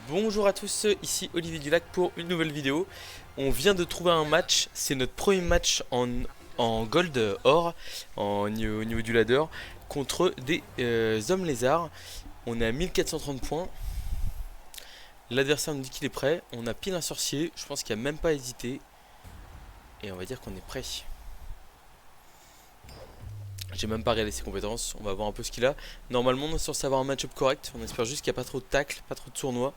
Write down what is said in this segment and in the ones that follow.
Bonjour à tous, ici Olivier Dulac pour une nouvelle vidéo. On vient de trouver un match, c'est notre premier match en gold or, au niveau du ladder, contre des hommes lézards. On est à 1430 points. L'adversaire nous dit qu'il est prêt. On a pile un sorcier, je pense qu'il a même pas hésité. Et on va dire qu'on est prêt. J'ai même pas regardé ses compétences, on va voir un peu ce qu'il a. Normalement on est censé avoir un match-up correct, on espère juste qu'il n'y a pas trop de tacle, pas trop de tournois.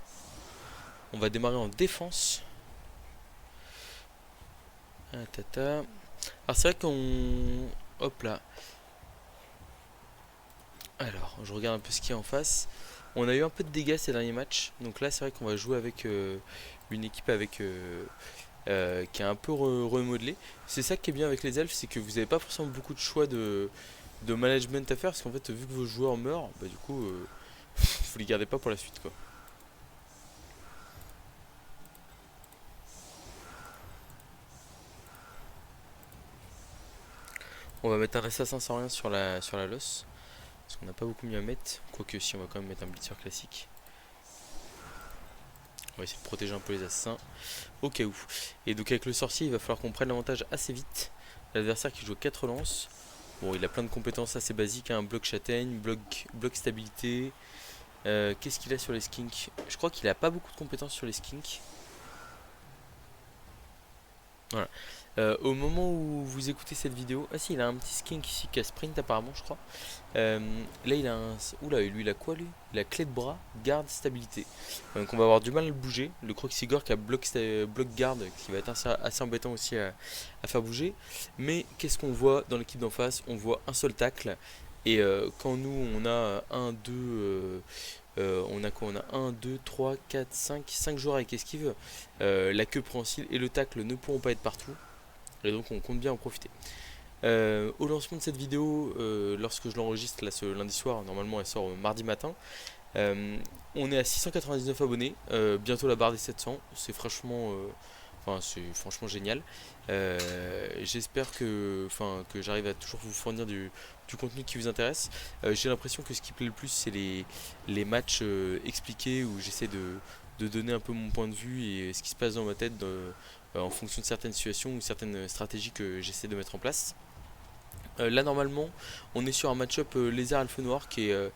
On va démarrer en défense. Ah, tata. Alors c'est vrai qu'on... Hop là. Alors, je regarde un peu ce qu'il y a en face. On a eu un peu de dégâts ces derniers matchs. Donc là, c'est vrai qu'on va jouer avec une équipe avec qui est un peu remodelée. C'est ça qui est bien avec les elfes, c'est que vous n'avez pas forcément beaucoup de choix de management à faire. Parce qu'en fait, vu que vos joueurs meurent, bah du coup, vous les gardez pas pour la suite, quoi. On va mettre un assassin sans rien sur la loss. Parce qu'on n'a pas beaucoup mis à mettre. Quoique si, on va quand même mettre un blitzer classique. On va essayer de protéger un peu les assassins au cas où. Et donc avec le sorcier, il va falloir qu'on prenne l'avantage assez vite. L'adversaire qui joue 4 lances. Bon, il a plein de compétences assez basiques, hein. Bloc châtaigne, bloc stabilité. Qu'est-ce qu'il a sur les skinks? Je crois qu'il a pas beaucoup de compétences sur les skinks. Voilà. Au moment où vous écoutez cette vidéo, ah si, il a un petit skink ici qui a sprint apparemment, je crois. Là, il a un. Oula, lui, il a quoi lui? Il a clé de bras, garde, stabilité. Donc, on va avoir du mal à le bouger. Le Croxigore qui a bloc garde, qui va être assez embêtant aussi à faire bouger. Mais qu'est-ce qu'on voit dans l'équipe d'en face? On voit un seul tacle. Et quand nous, on a un 2. On a quoi? On a un 2 3 4 5 joueurs avec esquive. La queue prehensile et le tacle ne pourront pas être partout. Et donc on compte bien en profiter. Au lancement de cette vidéo, lorsque je l'enregistre là ce lundi soir, normalement elle sort mardi matin, on est à 699 abonnés, bientôt la barre des 700, c'est franchement, c'est franchement génial. J'espère que j'arrive à toujours vous fournir du contenu qui vous intéresse. J'ai l'impression que ce qui plaît le plus, c'est les matchs expliqués où j'essaie de donner un peu mon point de vue et ce qui se passe dans ma tête en fonction de certaines situations ou certaines stratégies que j'essaie de mettre en place. Là normalement on est sur un match-up lézard elfe noir qui est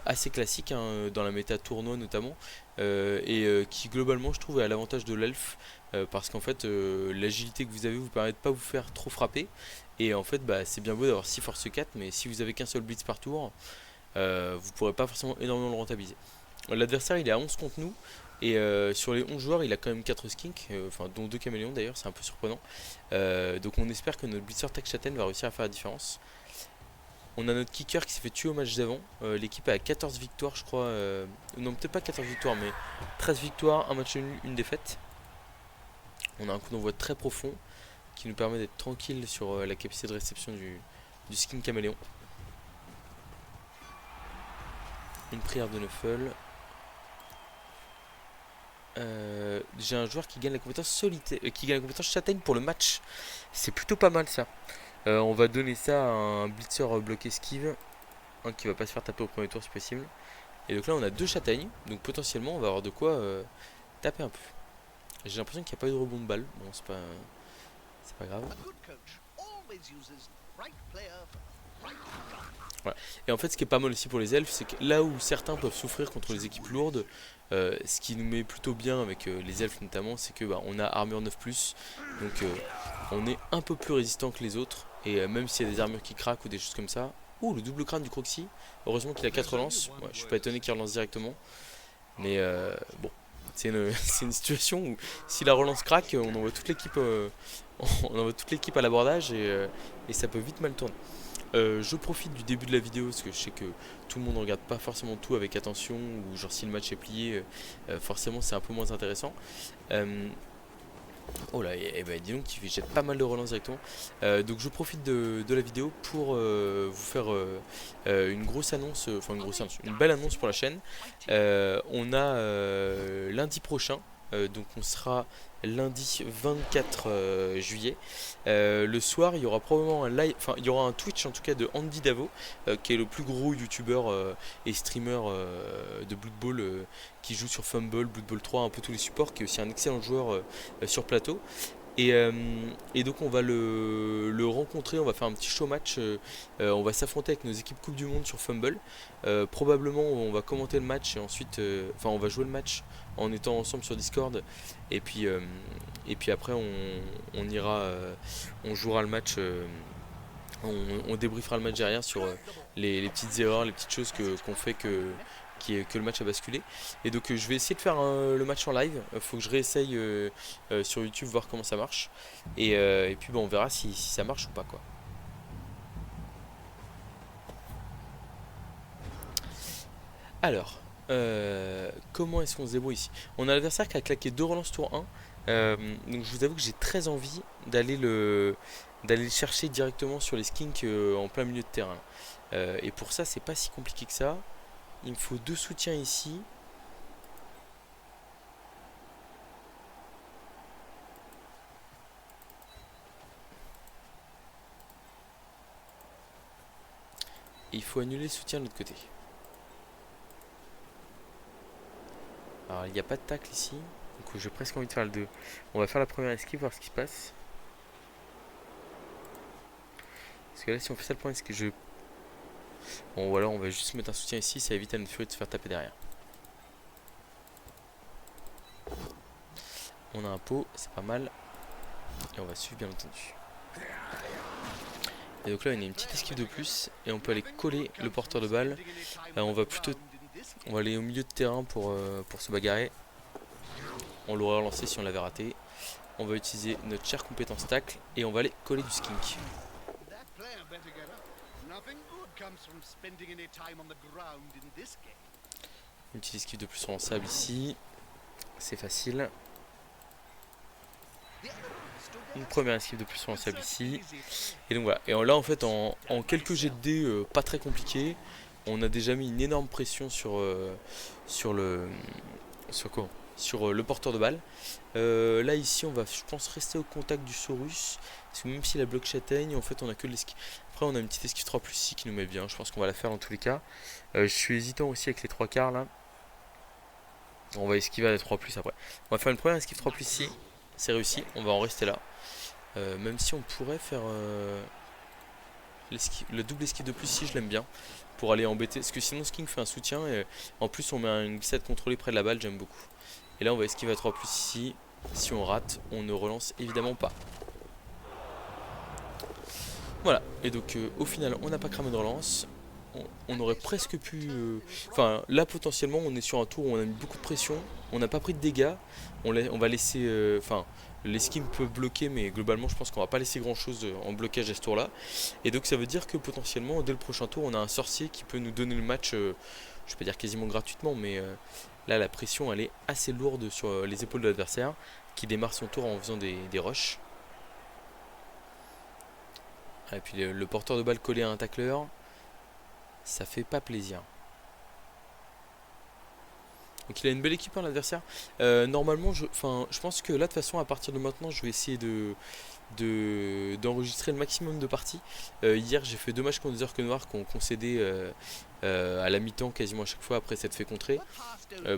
assez classique, hein, dans la méta tournoi notamment, qui globalement je trouve est à l'avantage de l'elfe, parce qu'en fait l'agilité que vous avez vous permet de pas vous faire trop frapper, et en fait bah, c'est bien beau d'avoir 6 force 4 mais si vous avez qu'un seul blitz par tour, vous pourrez pas forcément énormément le rentabiliser. L'adversaire il est à 11 contre nous. Et sur les 11 joueurs, il a quand même 4 skinks, dont 2 caméléons d'ailleurs, c'est un peu surprenant. Donc on espère que notre blitzer Tech Châtaigne va réussir à faire la différence. On a notre kicker qui s'est fait tuer au match d'avant. L'équipe a 14 victoires, je crois. Non, peut-être pas 14 victoires, mais 13 victoires, un match nul, une défaite. On a un coup d'envoi très profond qui nous permet d'être tranquille sur la capacité de réception du skin caméléon. Une prière de Neufel. J'ai un joueur qui gagne la compétence solitaire, qui gagne la compétence châtaigne pour le match. C'est plutôt pas mal ça. On va donner ça à un blitzer bloc esquive, un qui va pas se faire taper au premier tour si possible. Et donc là on a 2 châtaignes, donc potentiellement on va avoir de quoi taper un peu. J'ai l'impression qu'il n'y a pas eu de rebond de balle. Bon, c'est pas grave. Voilà. Et en fait, ce qui est pas mal aussi pour les elfes, c'est que là où certains peuvent souffrir contre les équipes lourdes, ce qui nous met plutôt bien avec les elfes notamment, c'est que bah, on a armure 9+, donc on est un peu plus résistant que les autres. Et même s'il y a des armures qui craquent ou des choses comme ça. Ouh, le double crâne du Croxy. Heureusement qu'il a 4 lances. Ouais, je suis pas étonné qu'il relance directement. Mais bon, c'est une situation où si la relance craque, on envoie toute l'équipe on envoie toute l'équipe à l'abordage, et ça peut vite mal tourner. Je profite du début de la vidéo parce que je sais que tout le monde ne regarde pas forcément tout avec attention, ou genre si le match est plié, forcément c'est un peu moins intéressant. Oh là, et bah dis donc, il jette pas mal de relances directement. Donc je profite de la vidéo pour vous faire une grosse annonce, une belle annonce pour la chaîne. On a lundi prochain, donc on sera lundi 24 juillet. Le soir, il y aura probablement un live, enfin il y aura un Twitch en tout cas de Andy Davo, qui est le plus gros youtubeur et streamer de Blood Bowl, qui joue sur Fumble, Blood Bowl 3, un peu tous les supports, qui est aussi un excellent joueur sur plateau. Et donc on va le rencontrer, on va faire un petit show match, on va s'affronter avec nos équipes Coupe du Monde sur Fumble. Probablement on va commenter le match et ensuite, enfin on va jouer le match en étant ensemble sur Discord. Et puis après on ira, on jouera le match, on débriefera le match derrière sur les petites erreurs, les petites choses qu'on fait que le match a basculé. Et donc je vais essayer de faire le match en live. Faut que je réessaye sur YouTube, voir comment ça marche. Et puis on verra si ça marche ou pas quoi. Alors, comment est-ce qu'on se débrouille ici? On a l'adversaire qui a claqué 2 relances tour 1. Donc je vous avoue que j'ai très envie d'aller le chercher directement sur les skinks en plein milieu de terrain. Et pour ça, c'est pas si compliqué que ça. Il me faut 2 soutiens ici. Et il faut annuler le soutien de l'autre côté. Alors il n'y a pas de tacle ici. Donc j'ai presque envie de faire le 2. On va faire la première esquive, voir ce qui se passe. Parce que là si on fait ça, le point c'est que je... Bon voilà, on va juste mettre un soutien ici, ça évite à notre furie de se faire taper derrière. On a un pot, c'est pas mal. Et on va suivre bien entendu. Et donc là on a une petite esquive de plus. Et on peut aller coller le porteur de balle. On va aller au milieu de terrain pour se bagarrer. On l'aurait relancé si on l'avait raté. On va utiliser notre chère compétence tacle. Et on va aller coller du skink. Une petite esquive de plus sur sable ici. C'est facile. Une première esquive de plus sur sable ici. Et donc voilà. Et là en fait en quelques jets de dés pas très compliqués, on a déjà mis une énorme pression sur le porteur de balle. Là ici on va je pense rester au contact du Saurus. Parce que même si la bloc châtaigne, en fait on a que l'esquive. Après on a une petite esquive 3+ ici qui nous met bien. Je pense qu'on va la faire dans tous les cas. Je suis hésitant aussi avec les 3 quarts là. On va esquiver à la 3+ après. On va faire une première esquive 3+ ici. C'est réussi, on va en rester là. Même si on pourrait faire le double esquive de plus, si je l'aime bien, pour aller embêter. Parce que sinon Skink fait un soutien et en plus on met une glissade contrôlée près de la balle, j'aime beaucoup. Et là on va esquiver à 3+ ici. Si on rate, on ne relance évidemment pas. Voilà, et donc au final on n'a pas cramé de relance. On aurait presque pu... Enfin là potentiellement on est sur un tour où on a mis beaucoup de pression. On n'a pas pris de dégâts. On va laisser... Enfin les skims peuvent bloquer, mais globalement je pense qu'on va pas laisser grand chose en blocage à ce tour là. Et donc ça veut dire que potentiellement dès le prochain tour on a un sorcier qui peut nous donner le match, je vais pas dire quasiment gratuitement, mais là la pression elle est assez lourde sur les épaules de l'adversaire, qui démarre son tour en faisant des rushs. Et puis le porteur de balle collé à un tacleur, ça fait pas plaisir. Donc il a une belle équipe, hein, l'adversaire. Normalement, je pense que là, de toute façon, à partir de maintenant, je vais essayer d'enregistrer le maximum de parties. Hier, j'ai fait 2 matchs contre des orques noirs qui ont concédé à la mi-temps quasiment à chaque fois après s'être fait contrer.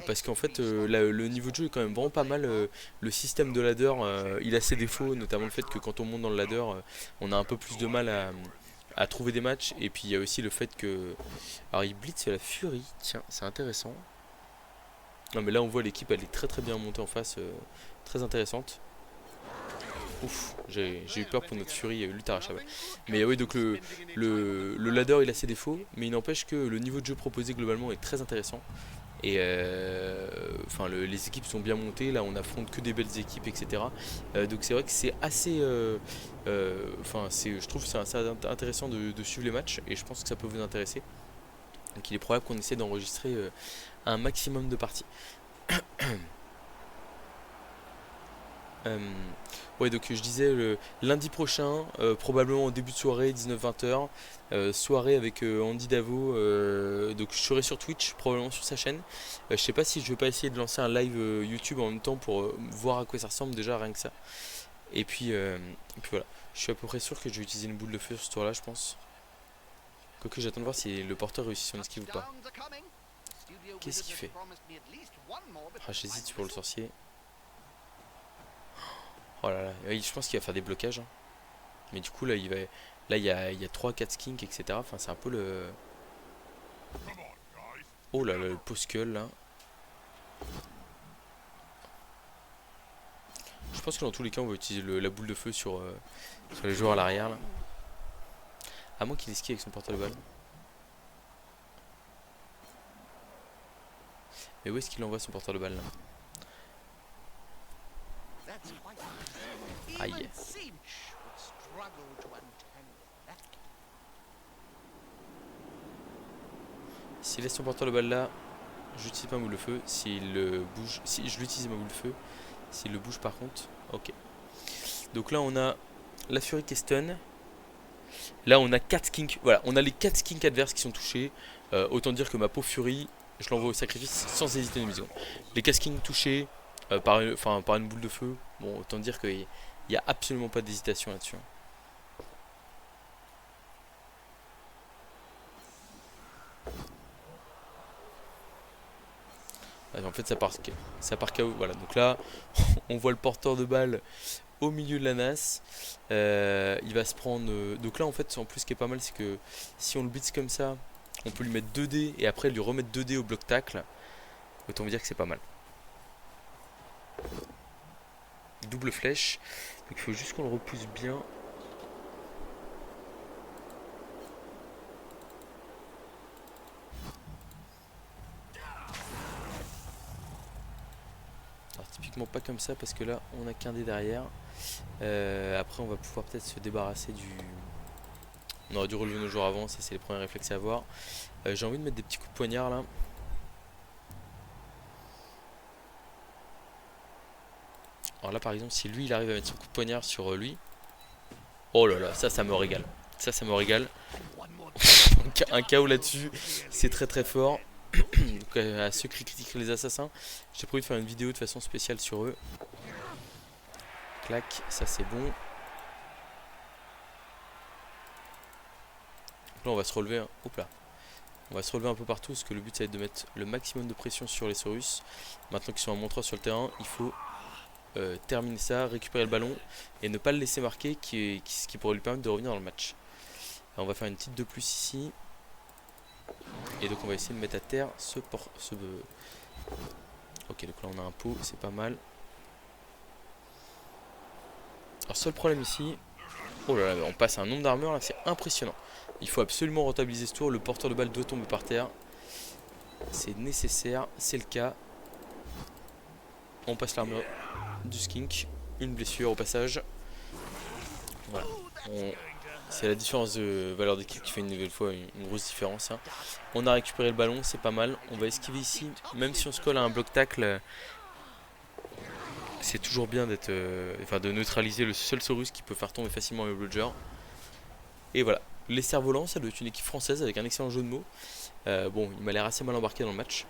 Parce qu'en fait, le niveau de jeu est quand même vraiment pas mal. Le système de ladder, il a ses défauts, notamment le fait que quand on monte dans le ladder, on a un peu plus de mal à trouver des matchs. Et puis il y a aussi le fait que... Alors il blitz la furie, tiens, c'est intéressant. Non mais là on voit l'équipe, elle est très très bien montée en face, très intéressante. Ouf, j'ai eu peur pour notre furie lutte arrachable. Mais oui, donc le ladder il a ses défauts, mais il n'empêche que le niveau de jeu proposé globalement est très intéressant. Et les équipes sont bien montées, là on affronte que des belles équipes, etc. Donc c'est vrai que c'est assez... je trouve que c'est assez intéressant de suivre les matchs, et je pense que ça peut vous intéresser. Donc il est probable qu'on essaie d'enregistrer un maximum de parties. Euh, ouais, donc je disais lundi prochain, probablement au début de soirée, 19-20 heures, soirée avec Andy Davo. Donc je serai sur Twitch, probablement sur sa chaîne. Je sais pas si je vais pas essayer de lancer un live YouTube en même temps pour voir à quoi ça ressemble déjà, rien que ça. Et puis voilà, je suis à peu près sûr que je vais utiliser une boule de feu sur ce tour-là, je pense. Quoique j'attends de voir si le porteur réussit son esquive ou pas. Qu'est-ce qu'il fait? Ah, j'hésite sur le sorcier. Oh là là, oui, je pense qu'il va faire des blocages, hein. Mais du coup, là, il y a 3-4 skinks, etc. Enfin, c'est un peu le. Oh là là, le poskull là. Je pense que dans tous les cas, on va utiliser la boule de feu sur les joueurs à l'arrière là. À moins qu'il esquive avec son porte-balle. Mais où est-ce qu'il envoie son porteur de balle là? Aïe. S'il laisse son porteur de balle là, j'utilise ma boule de feu. S'il bouge, si je l'utilise ma boule de feu, s'il le bouge par contre, ok. Donc là on a la furie qui est stun. Là on a 4 skinks, voilà, on a les 4 skinks adverses qui sont touchés. Autant dire que ma pauvre furie, je l'envoie au sacrifice sans hésiter une demi-seconde. Les 4 skinks touchés par une boule de feu, bon autant dire qu'il n'y a absolument pas d'hésitation là-dessus. En fait ça part KO, voilà, donc là on voit le porteur de balle au milieu de la NAS. Il va se prendre. Donc là, en fait, en plus, ce qui est pas mal, c'est que si on le blitz comme ça, on peut lui mettre 2 dés et après lui remettre 2 dés au bloc tacle. Autant vous dire que c'est pas mal. Double flèche. Donc il faut juste qu'on le repousse bien. Alors, typiquement pas comme ça parce que là, on a qu'un dé derrière. Après, on va pouvoir peut-être se débarrasser du. On aurait dû relever nos joueurs avant, ça c'est les premiers réflexes à avoir. J'ai envie de mettre des petits coups de poignard là. Alors là par exemple si lui il arrive à mettre son coup de poignard sur lui. Oh là là, ça me régale. Ça me régale. Un KO là-dessus, c'est très très fort. Donc, à ceux qui critiquent les assassins, j'ai prévu de faire une vidéo de façon spéciale sur eux. Clac, ça c'est bon. Donc là on va se relever, hein. Hop là. On va se relever un peu partout parce que le but ça va être de mettre le maximum de pression sur les Saurus. Maintenant qu'ils sont à -3 sur le terrain, il faut terminer ça, récupérer le ballon et ne pas le laisser marquer, ce qui pourrait lui permettre de revenir dans le match. Alors, on va faire une petite de plus ici. Et donc on va essayer de mettre à terre Ok, donc là on a un pot, c'est pas mal. Alors seul problème ici. Oh là là, on passe à un nombre d'armures là, c'est impressionnant. Il faut absolument rentabiliser ce tour, le porteur de balle doit tomber par terre. C'est nécessaire, c'est le cas. On passe l'armure du skink. Une blessure au passage. Voilà. C'est la différence de valeur d'équipe qui fait une nouvelle fois une grosse différence, hein. On a récupéré le ballon, c'est pas mal. On va esquiver ici. Même si on se colle à un bloc tacle, c'est toujours bien de neutraliser le seul Saurus qui peut faire tomber facilement le Bludger. Et voilà. Les cerfs-volants, ça doit être une équipe française avec un excellent jeu de mots. Bon, il m'a l'air assez mal embarqué dans le match.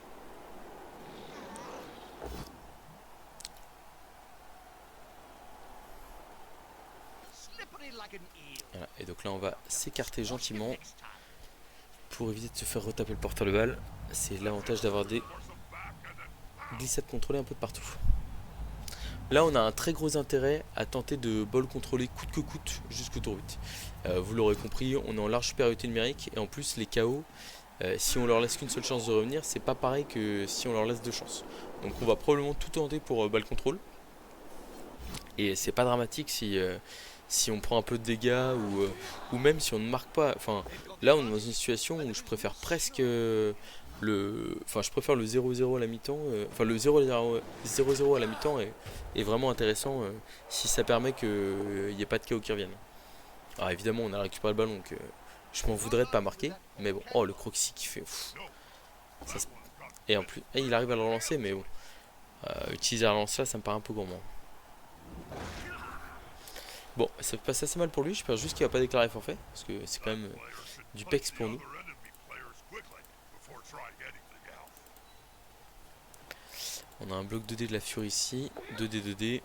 Voilà. Et donc là, on va s'écarter gentiment pour éviter de se faire retaper le porteur de balle. C'est l'avantage d'avoir des glissades contrôlées un peu de partout. Là, on a un très gros intérêt à tenter de ball contrôler coûte que coûte jusqu'au tour 8. Vous l'aurez compris, on est en large supériorité numérique et en plus, les KO, si on leur laisse qu'une seule chance de revenir, c'est pas pareil que si on leur laisse 2 chances. Donc, on va probablement tout tenter pour ball contrôle. Et c'est pas dramatique si on prend un peu de dégâts ou même si on ne marque pas. Enfin, là, on est dans une situation où je préfère presque je préfère le 0-0 à la mi-temps. Enfin, le 0-0 à la mi-temps est vraiment intéressant si ça permet qu'il n'y ait pas de KO qui reviennent. Alors évidemment, on a récupéré le ballon, donc je m'en voudrais de pas marquer. Mais bon, oh le Croxy qui fait. Et en plus, il arrive à le relancer, mais bon, utiliser la relance là, ça me paraît un peu gourmand. Bon, ça passe assez mal pour lui, j'espère juste qu'il va pas déclarer forfait, parce que c'est quand même du pex pour nous. On a un bloc 2D de la Fury ici, 2D, 2D.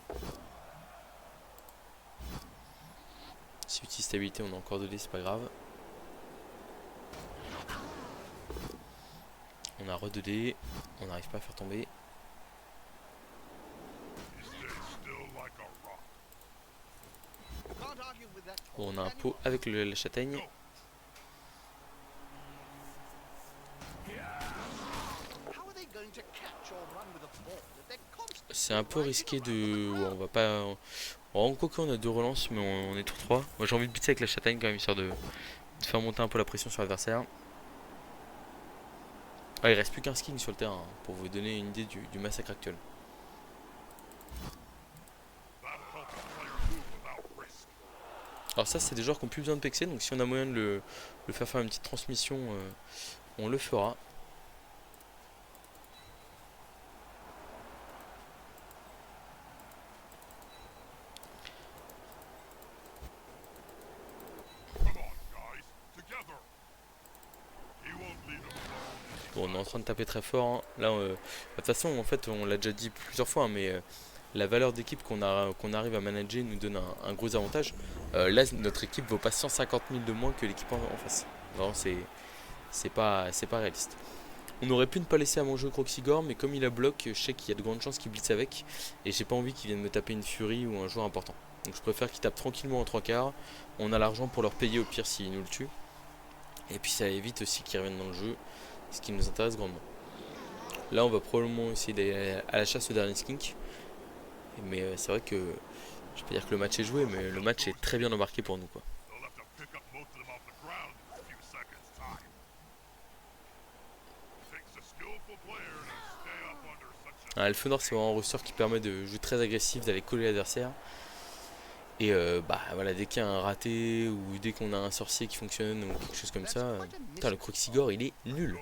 Si utilise stabilité, on a encore 2D, c'est pas grave. On a re 2D, on n'arrive pas à faire tomber. Bon, on a un pot avec la châtaigne. C'est un peu risqué de... Ouais, on va pas... En quoi qu'on a deux relances, mais on est sur 3. Moi j'ai envie de buter avec la châtaigne quand même, histoire de faire monter un peu la pression sur l'adversaire. Ah, il reste plus qu'un sking sur le terrain, hein, pour vous donner une idée du massacre actuel. Alors ça c'est des joueurs qui n'ont plus besoin de pexer, donc si on a moyen de le faire faire une petite transmission, on le fera. Bon, on est en train de taper très fort, hein. Là, de toute façon, en fait, on l'a déjà dit plusieurs fois, hein, mais la valeur d'équipe qu'on arrive à manager nous donne un gros avantage. Là, notre équipe vaut pas 150 000 de moins que l'équipe en face. Vraiment, c'est pas réaliste. On aurait pu ne pas laisser à mon jeu Croxigore, mais comme il a bloc, je sais qu'il y a de grandes chances qu'il blitz avec, et j'ai pas envie qu'il vienne me taper une Fury ou un joueur important. Donc je préfère qu'il tape tranquillement en 3/4. On a l'argent pour leur payer au pire s'ils nous le tuent. Et puis ça évite aussi qu'ils reviennent dans le jeu, ce qui nous intéresse grandement. Là on va probablement essayer d'aller à la chasse au dernier skink. Mais c'est vrai que, je vais pas dire que le match est joué, mais le match est très bien embarqué pour nous, quoi. Ah, le feu noir c'est vraiment un roster qui permet de jouer très agressif, d'aller coller l'adversaire. Et bah voilà, dès qu'il y a un raté ou dès qu'on a un sorcier qui fonctionne ou quelque chose comme ça, putain, le Croxigore il est nul.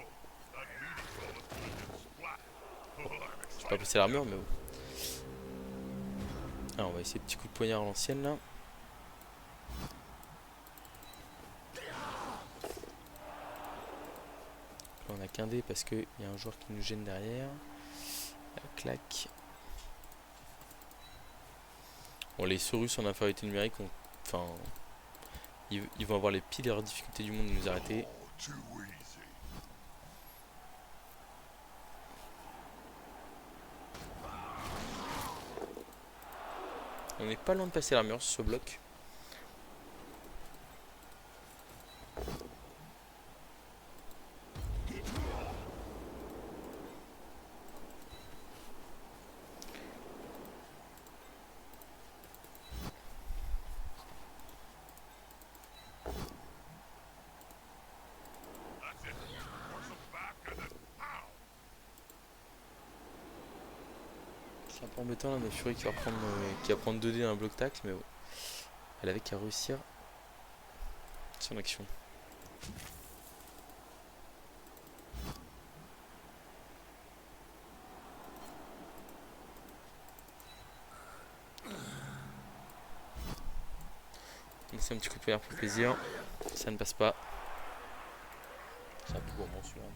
Bon, j'ai pas passé l'armure, mais bon. Alors on va essayer petit coup de poignard à l'ancienne là. Là on a qu'un dé parce qu'il y a un joueur qui nous gêne derrière. Clac. Bon, les Saurus en infériorité numérique, enfin, ils vont avoir les pires difficultés du monde de nous arrêter. On n'est pas loin de passer l'armure sur ce bloc. C'est un peu embêtant là, notre Fury qui va prendre 2D dans un bloc tacle, mais bon. Elle avait qu'à réussir son action. C'est un petit coup de poignard pour le plaisir. Ça ne passe pas. C'est un peu gourmand celui-là.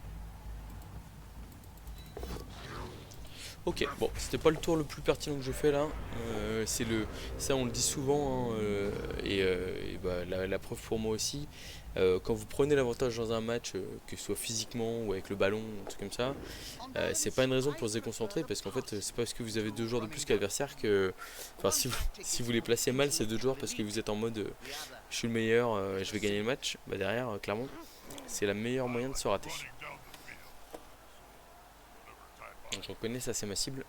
Ok, bon, c'était pas le tour le plus pertinent que je fais là. Ça on le dit souvent, hein, et bah, la preuve pour moi aussi. Quand vous prenez l'avantage dans un match, que ce soit physiquement ou avec le ballon, un truc comme ça, c'est pas une raison pour se déconcentrer parce qu'en fait, c'est pas parce que vous avez deux joueurs de plus que l'adversaire que. Enfin, si vous les placez mal, ces deux joueurs parce que vous êtes en mode je suis le meilleur, je vais gagner le match, bah derrière, clairement, c'est la meilleure moyen de se rater. Donc, je reconnais, ça c'est ma cible.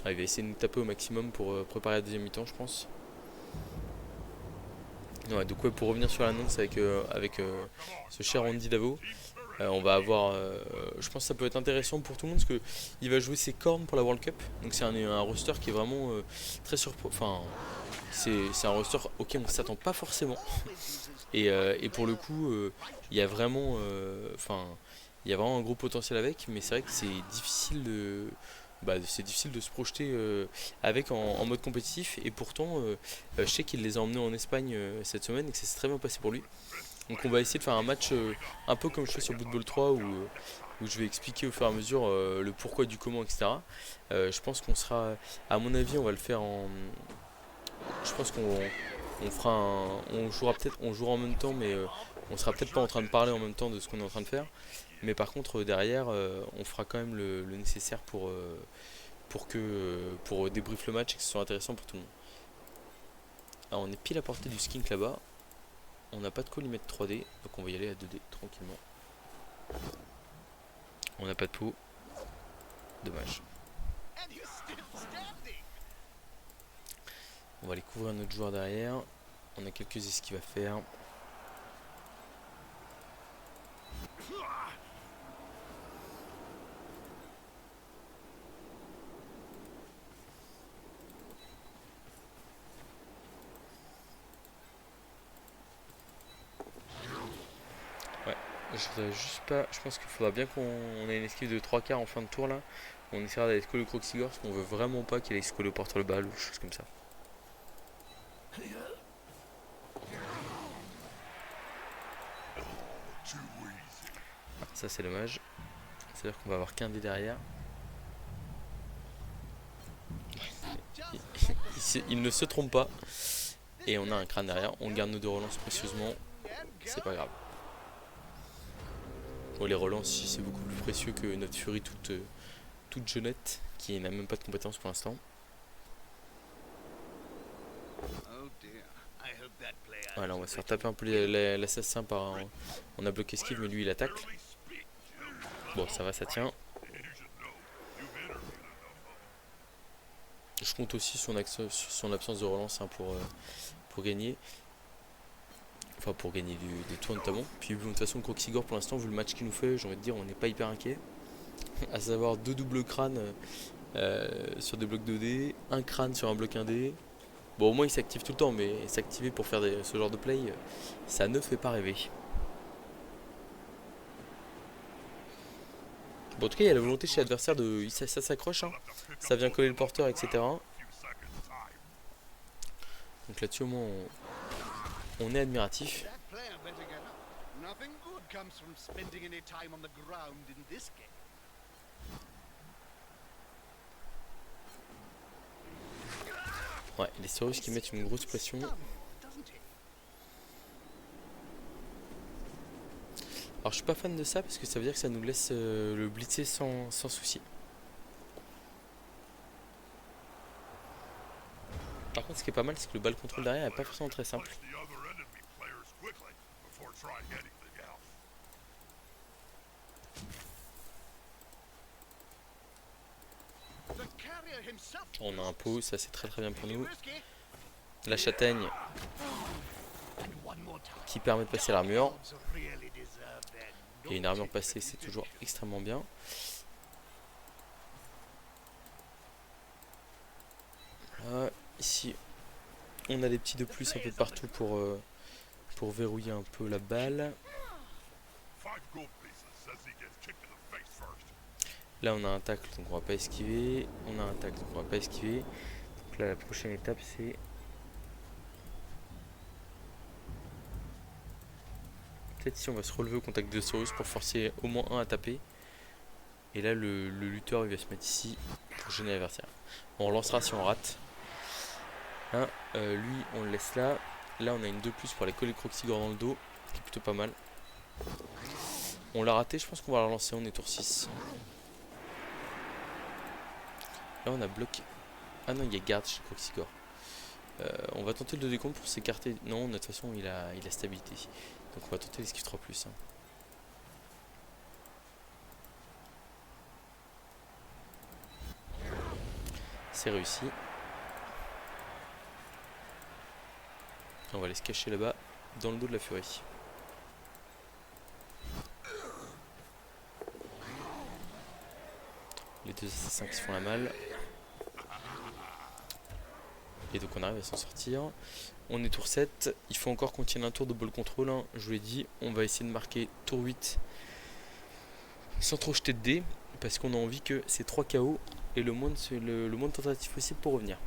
Ah, il va essayer de nous taper au maximum pour préparer la deuxième mi-temps, je pense. Ouais, donc ouais, pour revenir sur l'annonce avec ce cher Andy Davo, on va avoir, je pense que ça peut être intéressant pour tout le monde parce que il va jouer ses cornes pour la World Cup. Donc c'est un roster qui est vraiment très surprenant. Enfin, c'est un roster auquel on ne s'attend pas forcément. Et pour le coup, il y a vraiment, enfin, Il y a vraiment un gros potentiel avec, mais c'est vrai que c'est difficile de, c'est difficile de se projeter avec en mode compétitif. Et pourtant, je sais qu'il les a emmenés en Espagne cette semaine et que ça s'est très bien passé pour lui. Donc on va essayer de faire un match un peu comme je fais sur Football 3 où je vais expliquer au fur et à mesure le pourquoi du comment, etc. Je pense qu'on sera, à mon avis, on va le faire en. Je pense qu'on on fera on jouera peut-être, on jouera en même temps, mais on sera peut-être pas en train de parler en même temps de ce qu'on est en train de faire. Mais par contre, derrière, on fera quand même le nécessaire pour débrief le match et que ce soit intéressant pour tout le monde. Alors, on est pile à portée du skink là-bas. On n'a pas de collimètre 3D, donc on va y aller à 2D tranquillement. On n'a pas de peau. Dommage. On va aller couvrir notre joueur derrière. On a quelques esquives à faire. Ouais, je voudrais juste pas. Je pense qu'il faudra bien qu'on ait une esquive de 3 quarts en fin de tour là. On essaiera d'aller se coller au Croxigore parce qu'on veut vraiment pas qu'il aille se coller au porteur le balle ou des choses comme ça. Ah, ça c'est dommage. C'est-à-dire qu'on va avoir qu'un dé derrière. Il ne se trompe pas. Et on a un crâne derrière. On garde nos 2 relances précieusement. C'est pas grave. Bon, les relances, c'est beaucoup plus précieux que notre Fury toute jeunette qui n'a même pas de compétences pour l'instant. Voilà, on va se faire taper un peu l'assassin par. On a bloqué esquive, mais lui il attaque. Bon, ça va, ça tient. Je compte aussi sur son absence de relance hein, pour gagner. Enfin, pour gagner des tours notamment. Puis, de toute façon, le Croxigore, pour l'instant, vu le match qu'il nous fait, j'ai envie de dire, on n'est pas hyper inquiet. À savoir 2 doubles crânes sur des blocs 2D, un crâne sur un bloc 1D. Bon, au moins il s'active tout le temps, mais s'activer pour faire ce genre de play, ça ne fait pas rêver. Bon, en tout cas, il y a la volonté chez l'adversaire de. Ça s'accroche, hein. Ça vient coller le porteur, etc. Donc là-dessus, au moins, on est admiratif. Ouais, les Saurus qui mettent une grosse pression. Alors je suis pas fan de ça parce que ça veut dire que ça nous laisse le blitzer sans souci. Par contre ce qui est pas mal c'est que le ball control derrière est pas forcément très simple. On a un pot, ça c'est très très bien pour nous. La châtaigne qui permet de passer l'armure. Et une armure passée c'est toujours extrêmement bien. Là, ici on a des petits de plus un peu partout pour verrouiller un peu la balle. Là on a un tacle donc on va pas esquiver. On a un tacle donc on va pas esquiver. Donc là la prochaine étape c'est peut-être si on va se relever au contact de Saurus pour forcer au moins un à taper. Et là le lutteur il va se mettre ici pour gêner l'adversaire. On relancera si on rate. Hein, lui on le laisse là. Là on a une 2 plus pour aller coller Croxigore dans le dos. Qui est plutôt pas mal. On l'a raté, je pense qu'on va la relancer, on est tour 6. Là on a bloqué. Ah non il y a garde chez Croxigore. On va tenter le 2 décompte pour s'écarter. Non de toute façon il a stabilité. Donc on va tenter l'esquive 3 plus. Hein. C'est réussi. On va aller se cacher là-bas dans le dos de la furie. Les 2 assassins qui se font la malle. Et donc on arrive à s'en sortir. On est tour 7. Il faut encore qu'on tienne un tour de ball control. Hein. Je vous l'ai dit, on va essayer de marquer tour 8 sans trop jeter de dés, parce qu'on a envie que ces 3 KO aient le moins de tentatives possible pour revenir.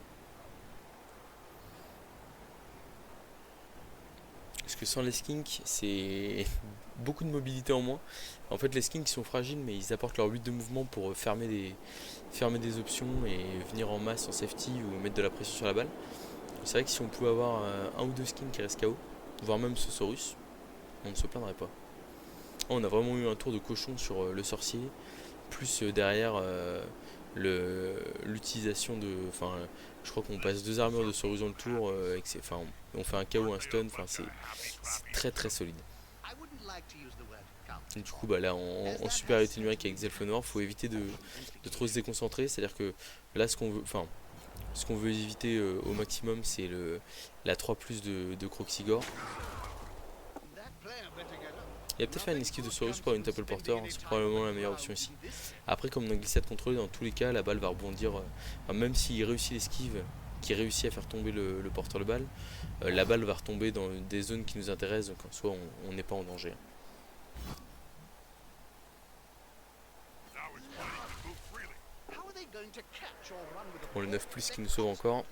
Parce que sans les skinks, c'est beaucoup de mobilité en moins. En fait, les skinks sont fragiles, mais ils apportent leur 8 de mouvement pour fermer des options et venir en masse en safety ou mettre de la pression sur la balle. C'est vrai que si on pouvait avoir un ou deux skins qui restent KO, voire même ce Saurus, on ne se plaindrait pas. Oh, on a vraiment eu un tour de cochon sur le sorcier, plus derrière l'utilisation de. Enfin, je crois qu'on passe 2 armures de Saurus dans le tour, enfin, on fait un KO, un stun, enfin, c'est très très solide. Et du coup, bah, là, en supériorité numérique avec Zelfenor, faut éviter de trop se déconcentrer, c'est-à-dire que là, ce qu'on veut éviter au maximum, c'est la 3 plus de Croxigore. Il a peut-être fait une esquive de Saurus pour une Taple Porter, c'est probablement la meilleure option ici. Après, comme on a glissade contrôlée, dans tous les cas, la balle va rebondir. Même s'il réussit l'esquive, qui réussit à faire tomber le porteur de balle, la balle va retomber dans des zones qui nous intéressent, donc en soi, on n'est pas en danger. Bon, le 9 plus qui nous sauve encore.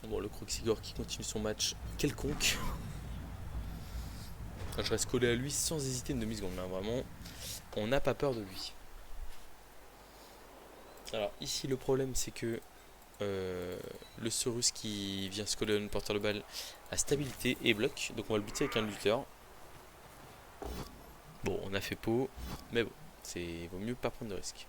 Bon, le Croxigore qui continue son match quelconque. Je reste collé à lui sans hésiter une demi-seconde. Là, vraiment, on n'a pas peur de lui. Alors ici, le problème, c'est que le Saurus qui vient se coller à une porteur de balle a stabilité et bloc. Donc on va le buter avec un lutteur. Bon, on a fait peau, mais bon, vaut mieux pas prendre de risques.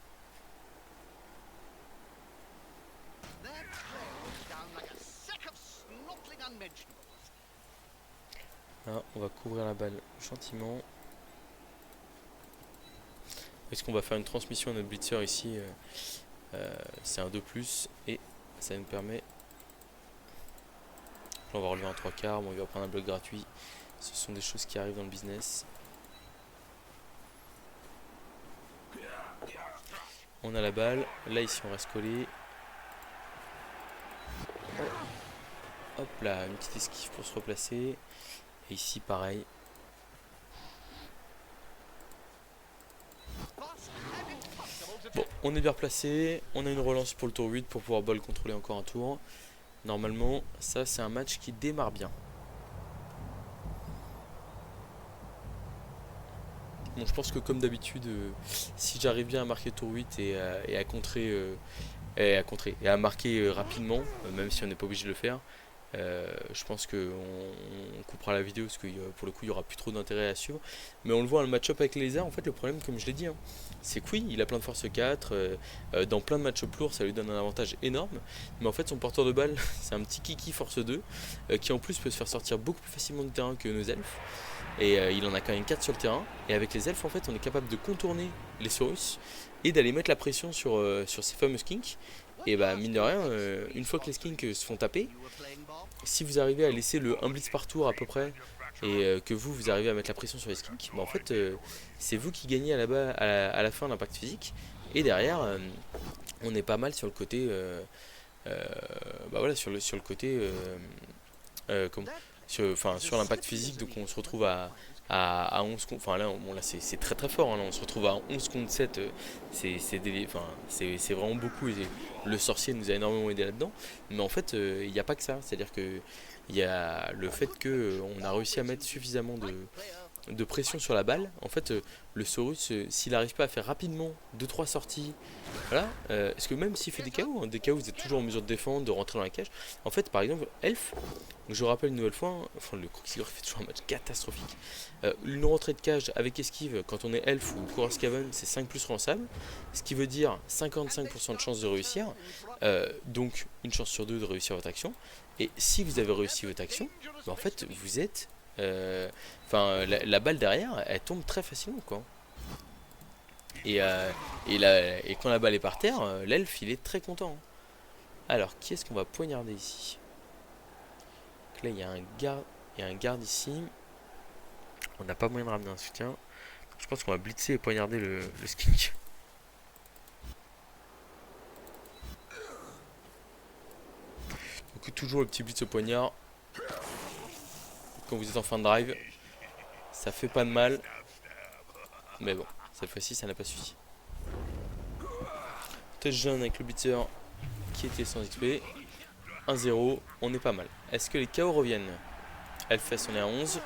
Là, on va couvrir la balle gentiment. Est-ce qu'on va faire une transmission à notre blitzer ici c'est un 2+, et ça nous permet... On va relever un 3/4, bon, il va prendre un bloc gratuit. Ce sont des choses qui arrivent dans le business. On a la balle, là ici on reste collé. Hop là, une petite esquive pour se replacer. Et ici pareil. Bon, on est bien replacé, on a une relance pour le tour 8 pour pouvoir ball contrôler encore un tour. Normalement, ça c'est un match qui démarre bien. Bon, je pense que comme d'habitude, si j'arrive bien à marquer tour 8 et à contrer, et à marquer rapidement, même si on n'est pas obligé de le faire, je pense qu'on coupera la vidéo parce que pour le coup il n'y aura plus trop d'intérêt à suivre. Mais on le voit, le match-up avec les lézards, en fait le problème comme je l'ai dit, hein, c'est que oui, il a plein de force 4, dans plein de match-up lourds ça lui donne un avantage énorme, mais en fait son porteur de balle c'est un petit kiki force 2 qui en plus peut se faire sortir beaucoup plus facilement du terrain que nos elfes. Et il en a quand même 4 sur le terrain. Et avec les elfes en fait on est capable de contourner les Saurus et d'aller mettre la pression sur ces fameux skinks. Et bah mine de rien, une fois que les skinks se font taper, si vous arrivez à laisser le 1 blitz par tour à peu près et que vous arrivez à mettre la pression sur les skinks, bah en fait c'est vous qui gagnez à la fin l'impact physique. Et derrière on est pas mal sur le côté bah voilà sur le côté comment, sur l'impact physique. Donc on se retrouve à 11 contre, enfin là, bon, là c'est très très fort, hein, là, on se retrouve à 11 contre 7, c'est vraiment beaucoup et le sorcier nous a énormément aidé là-dedans, mais en fait il n'y a pas que ça, c'est à dire que il y a le fait que on a réussi à mettre suffisamment de pression sur la balle. En fait le Saurus s'il n'arrive pas à faire rapidement 2-3 sorties, voilà, parce que même s'il fait des KO, hein, des KO vous êtes toujours en mesure de défendre, de rentrer dans la cage. En fait par exemple Elf, je rappelle une nouvelle fois, hein, enfin le Croxigore fait toujours un match catastrophique. Une rentrée de cage avec esquive quand on est Elf ou coureur Scaven, c'est 5 plus lançable, ce qui veut dire 55% de chance de réussir, donc une chance sur 2 de réussir votre action. Et si vous avez réussi votre action, bah en fait vous êtes la balle derrière elle tombe très facilement quoi. Et quand la balle est par terre, l'elfe il est très content. Alors qui est-ce qu'on va poignarder ici? Donc là il y a un garde ici. On n'a pas moyen de ramener un soutien. Je pense qu'on va blitzer et poignarder le skink. coup, toujours le petit blitz au poignard. Quand vous êtes en fin de drive, ça fait pas de mal. Mais bon, cette fois-ci, ça n'a pas suffi. Touchdown avec le blitzer qui était sans XP. 1-0, on est pas mal. Est-ce que les KO reviennent? Hellfest, on est à 11.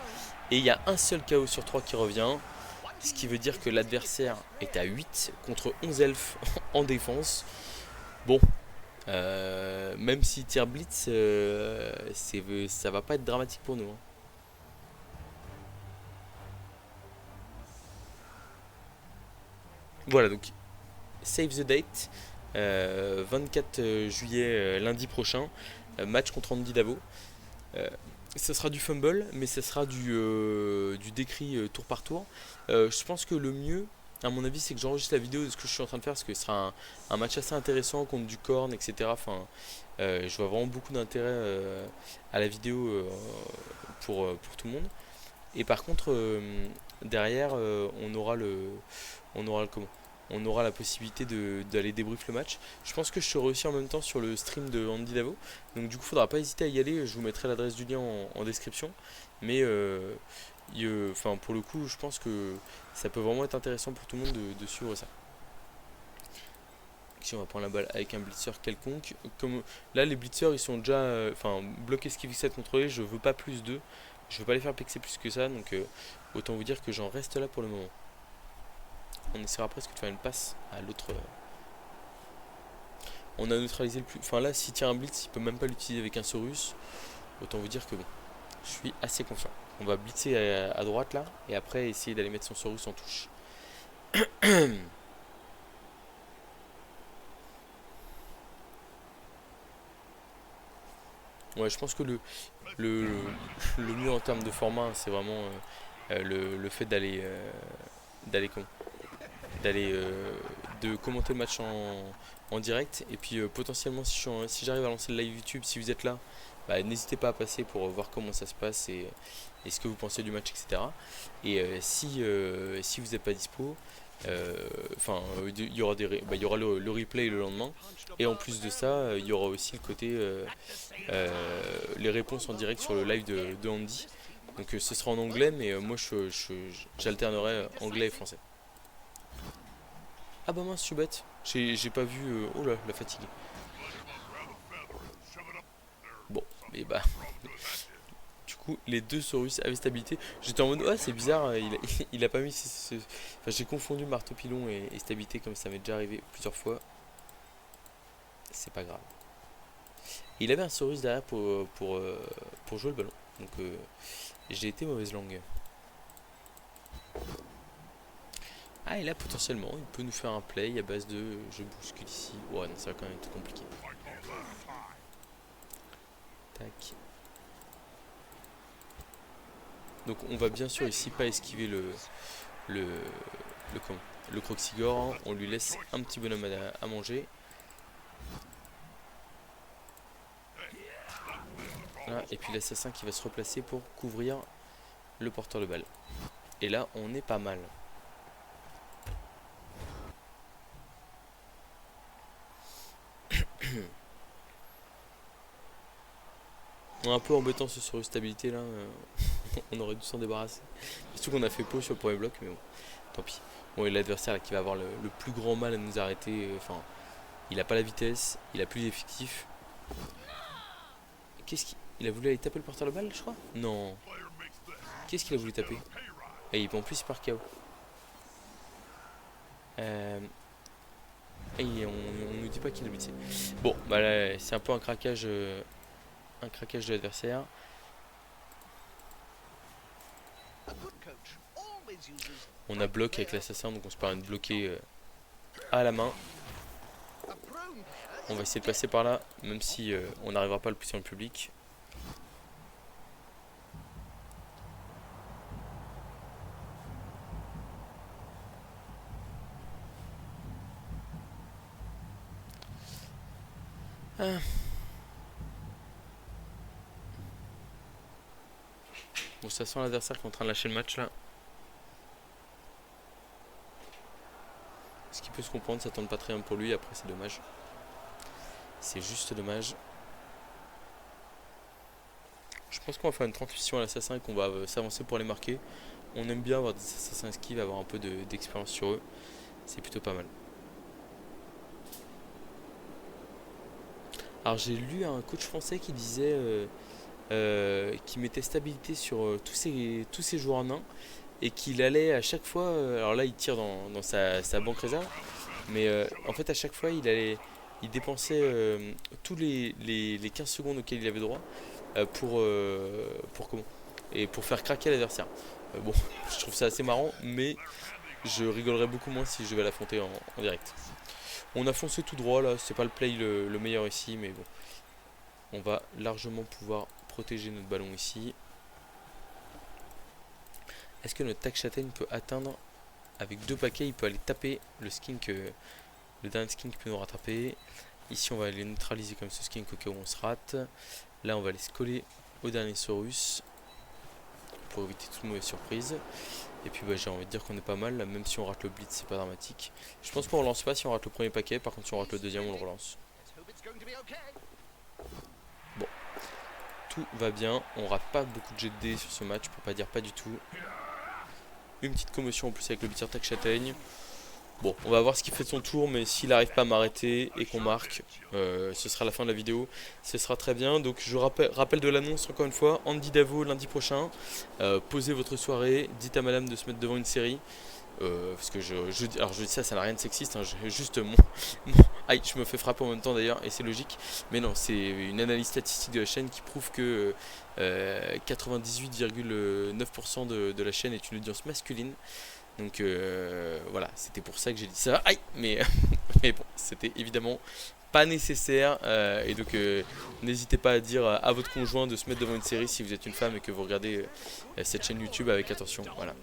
Et il y a un seul KO sur 3 qui revient. Ce qui veut dire que l'adversaire est à 8 contre 11 elfes en défense. Bon, même si tire blitz, ça va pas être dramatique pour nous. Hein. Voilà, donc save the date. 24 juillet, lundi prochain. Match contre Andy Davo. Ça sera du fumble, mais ça sera du décrit tour par tour. Je pense que le mieux, à mon avis, c'est que j'enregistre la vidéo de ce que je suis en train de faire, parce que ce sera un match assez intéressant contre du corn, etc. Enfin, je vois vraiment beaucoup d'intérêt à la vidéo pour tout le monde. Et par contre, derrière, comment on aura la possibilité d'aller débrief le match. Je pense que je serai aussi en même temps sur le stream de Andy Davo. Donc du coup, il ne faudra pas hésiter à y aller. Je vous mettrai l'adresse du lien en description. Mais pour le coup, je pense que ça peut vraiment être intéressant pour tout le monde de suivre ça. Ici, on va prendre la balle avec un blitzer quelconque. Comme là, les blitzers, ils sont déjà bloqués esquive 7 contrôlé. Je veux pas plus d'eux. Je veux pas les faire pexer plus que ça. Donc autant vous dire que j'en reste là pour le moment. On essaiera presque de faire une passe à l'autre. On a neutralisé le plus. Enfin là, s'il tire un blitz, il peut même pas l'utiliser avec un Saurus. Autant vous dire que bon, je suis assez confiant. On va blitzer à droite là, et après essayer d'aller mettre son Saurus en touche. Ouais, je pense que le mieux en termes de format, c'est vraiment le fait d'aller de commenter le match en direct. Et puis potentiellement, si j'arrive à lancer le live YouTube, si vous êtes là, bah, n'hésitez pas à passer pour voir comment ça se passe et ce que vous pensez du match, etc. Et si vous n'êtes pas dispo, il y aura, il y aura le replay le lendemain. Et en plus de ça, il y aura aussi le côté les réponses en direct sur le live de Andy. Donc ce sera en anglais, mais moi j'alternerai anglais et français. Ah bah mince, je suis bête. J'ai pas vu. Oh là, la fatigue. Bon, et bah. Du coup, les deux Saurus avaient stabilité. J'étais en mode, ouais, c'est bizarre, il a pas mis. Enfin, j'ai confondu marteau pilon et stabilité, comme ça m'est déjà arrivé plusieurs fois. C'est pas grave. Et il avait un Saurus derrière pour jouer le ballon. Donc, j'ai été mauvaise langue. Ah, et là, potentiellement, il peut nous faire un play à base de je bouscule ici. Ouais, non, ça va quand même être compliqué. Tac. Donc, on va bien sûr ici pas esquiver le Croxigore. On lui laisse un petit bonhomme à manger. Voilà, et puis l'assassin qui va se replacer pour couvrir le porteur de balle. Et là, on est pas mal. On est un peu embêtant ce sur stabilité là. On aurait dû s'en débarrasser. Surtout qu'on a fait pause sur le premier bloc, mais bon, tant pis. Bon, et l'adversaire qui va avoir le plus grand mal à nous arrêter. Enfin, il a pas la vitesse, il a plus d'effectifs. Qu'est-ce qu'il a voulu aller taper le porteur de balle, je crois? Non. Qu'est-ce qu'il a voulu taper? Et en plus, il part KO. Et on nous dit pas qu'il a blessé. Bon, bah là, c'est un peu un craquage de l'adversaire. On a bloc avec l'assassin, donc on se permet de bloquer à la main. On va essayer de passer par là, même si on n'arrivera pas à le pousser dans le public. Ah. Bon, ça sent l'adversaire qui est en train de lâcher le match là. Ce qui peut se comprendre, ça tente pas très bien pour lui, après c'est dommage. C'est juste dommage. pense qu'on va faire une transmission à l'assassin et qu'on va s'avancer pour les marquer. On aime bien avoir des assassins esquives, avoir un peu d'expérience sur eux. C'est plutôt pas mal. Alors j'ai lu un coach français qui disait qui mettait stabilité sur tous ses joueurs en 1 et qu'il allait à chaque fois, alors là il tire dans sa banque réserve, mais en fait à chaque fois il dépensait tous les 15 secondes auxquelles il avait droit pour comment et pour faire craquer l'adversaire. Bon, je trouve ça assez marrant, mais je rigolerais beaucoup moins si je vais l'affronter en direct. On a foncé tout droit là, c'est pas le play le meilleur ici, mais bon, on va largement pouvoir protéger notre ballon ici. Est-ce que notre tac châtaigne peut atteindre avec 2 paquets, il peut aller taper le skink, le dernier skink peut nous rattraper. Ici on va aller neutraliser comme ce skink au cas où on se rate. Là on va aller se coller au dernier Saurus pour éviter toute mauvaise surprise. Et puis bah, j'ai envie de dire qu'on est pas mal là, même si on rate le blitz c'est pas dramatique. Je pense qu'on relance pas si on rate le premier paquet, par contre si on rate le deuxième on le relance. Bon, tout va bien, on rate pas beaucoup de jet de dés sur ce match pour pas dire pas du tout. Une petite commotion en plus avec le beater tac châtaigne. Bon, on va voir ce qu'il fait de son tour, mais s'il n'arrive pas à m'arrêter et qu'on marque, ce sera la fin de la vidéo. Ce sera très bien. Donc je rappelle de l'annonce encore une fois, Andy Davo lundi prochain. Posez votre soirée, dites à madame de se mettre devant une série. Parce que alors je dis ça, ça n'a rien de sexiste, hein, juste aïe, je me fais frapper en même temps d'ailleurs, et c'est logique. Mais non, c'est une analyse statistique de la chaîne qui prouve que 98,9% de la chaîne est une audience masculine. Donc voilà, c'était pour ça que j'ai dit ça. Aïe, mais bon, c'était évidemment pas nécessaire. Et donc n'hésitez pas à dire à votre conjoint de se mettre devant une série si vous êtes une femme et que vous regardez cette chaîne YouTube avec attention. Voilà.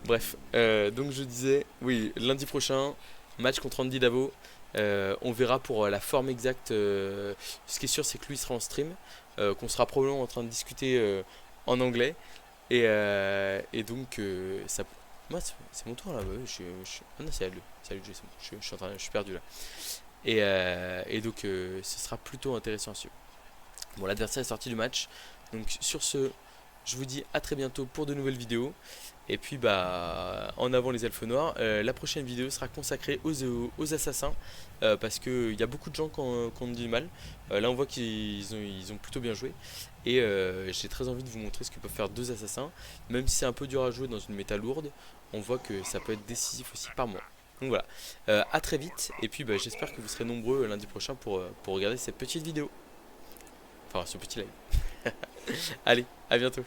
Bref, donc je disais, oui, lundi prochain, match contre Andy Davo. On verra pour la forme exacte. Ce qui est sûr, c'est que lui sera en stream, qu'on sera probablement en train de discuter en anglais. Et donc, ça. Moi, c'est mon tour là. Ouais, ah non, c'est à lui. Salut, Jason. Je suis perdu là. Et donc, ce sera plutôt intéressant à suivre. Bon, l'adversaire est sorti du match. Donc, sur ce, je vous dis à très bientôt pour de nouvelles vidéos. Et puis bah en avant les elfes noirs. La prochaine vidéo sera consacrée aux assassins parce qu'il y a beaucoup de gens qui ont dit du mal. Là on voit qu'ils ont plutôt bien joué. Et j'ai très envie de vous montrer ce que peuvent faire 2 assassins. Même si c'est un peu dur à jouer dans une méta lourde, on voit que ça peut être décisif aussi par mois. Donc voilà, à très vite. Et puis bah, j'espère que vous serez nombreux lundi prochain pour regarder cette petite vidéo. Enfin ce petit live. Allez, à bientôt.